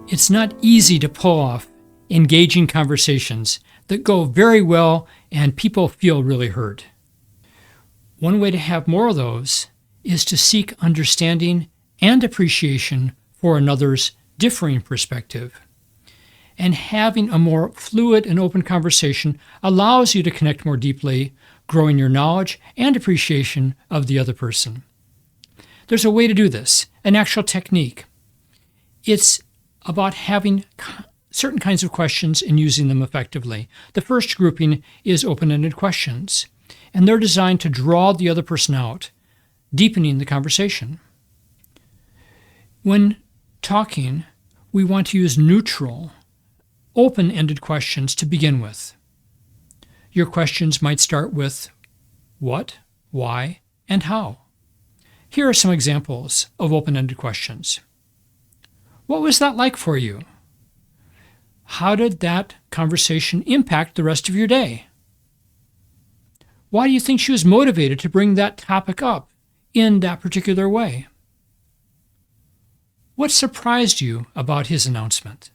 It's not easy to pull off engaging conversations that go very well and people feel really heard. One way to have more of those is to seek understanding and appreciation for another's differing perspective. And having a more fluid and open conversation allows you to connect more deeply, growing your knowledge and appreciation of the other person. There's a way to do this, an actual technique. It's about having certain kinds of questions and using them effectively. The first grouping is open-ended questions, and they're designed to draw the other person out, deepening the conversation. When talking, we want to use neutral, open-ended questions to begin with. Your questions might start with what, why, and how. Here are some examples of open-ended questions. What was that like for you? How did that conversation impact the rest of your day? Why do you think she was motivated to bring that topic up in that particular way? What surprised you about his announcement?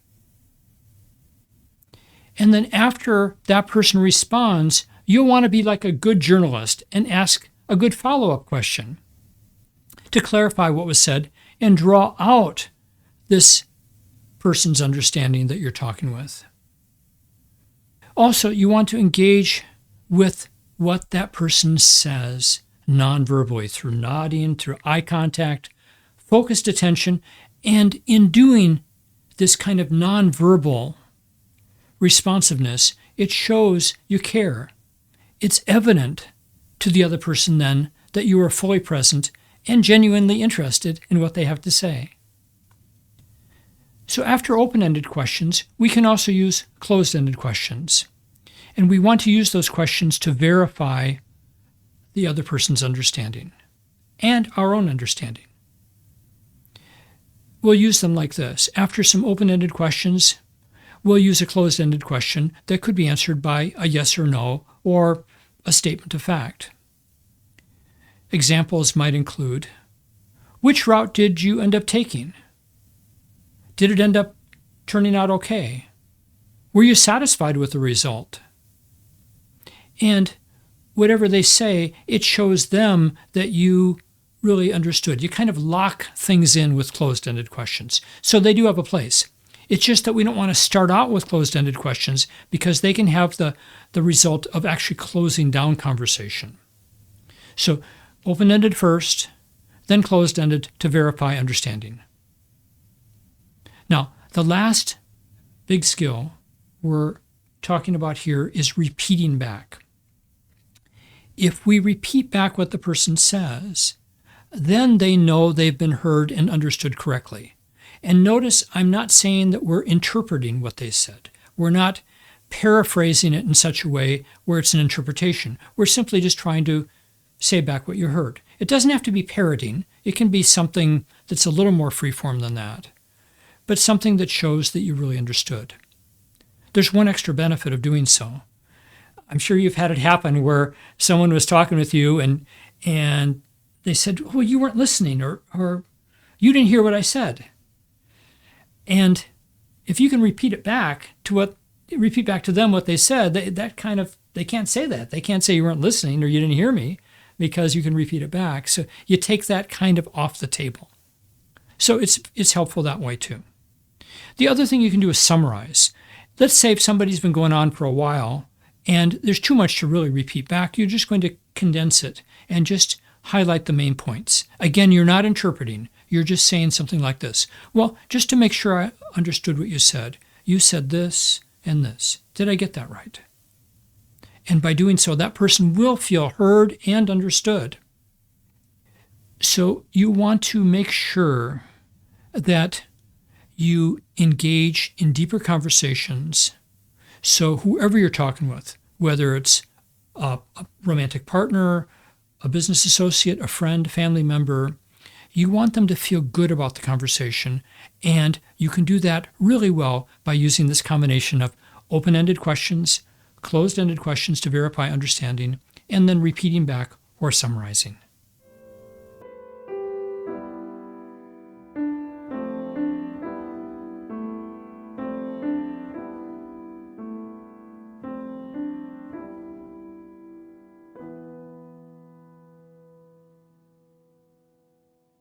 And then after that person responds, you'll want to be like a good journalist and ask a good follow-up question to clarify what was said and draw out this person's understanding that you're talking with. Also, you want to engage with what that person says non-verbally through nodding, through eye contact, focused attention, and in doing this kind of non-verbal responsiveness, it shows you care. It's evident to the other person then that you are fully present and genuinely interested in what they have to say. So after open-ended questions, we can also use closed-ended questions. And we want to use those questions to verify the other person's understanding and our own understanding. We'll use them like this. After some open-ended questions, we'll use a closed-ended question that could be answered by a yes or no or a statement of fact. Examples might include, which route did you end up taking? Did it end up turning out okay? Were you satisfied with the result? And whatever they say, it shows them that you really understood. You kind of lock things in with closed-ended questions. So they do have a place. It's just that we don't want to start out with closed-ended questions because they can have the result of actually closing down conversation. So open-ended first, then closed-ended to verify understanding. Now, the last big skill we're talking about here is repeating back. If we repeat back what the person says, then they know they've been heard and understood correctly. And notice I'm not saying that we're interpreting what they said. We're not paraphrasing it in such a way where it's an interpretation. We're simply just trying to say back what you heard. It doesn't have to be parroting. It can be something that's a little more freeform than that, but something that shows that you really understood. There's one extra benefit of doing so. I'm sure you've had it happen where someone was talking with you and they said, well, you weren't listening or you didn't hear what I said. And if you can repeat back to them what they said, they can't say that. They can't say you weren't listening or you didn't hear me because you can repeat it back. So you take that kind of off the table. So it's helpful that way too. The other thing you can do is summarize. Let's say if somebody's been going on for a while and there's too much to really repeat back, you're just going to condense it and just highlight the main points. Again, you're not interpreting. You're just saying something like this. Well, just to make sure I understood what you said this and this. Did I get that right? And by doing so, that person will feel heard and understood. So you want to make sure that you engage in deeper conversations. So whoever you're talking with, whether it's a romantic partner, a business associate, a friend, family member, you want them to feel good about the conversation. And you can do that really well by using this combination of open-ended questions, closed-ended questions to verify understanding, and then repeating back or summarizing.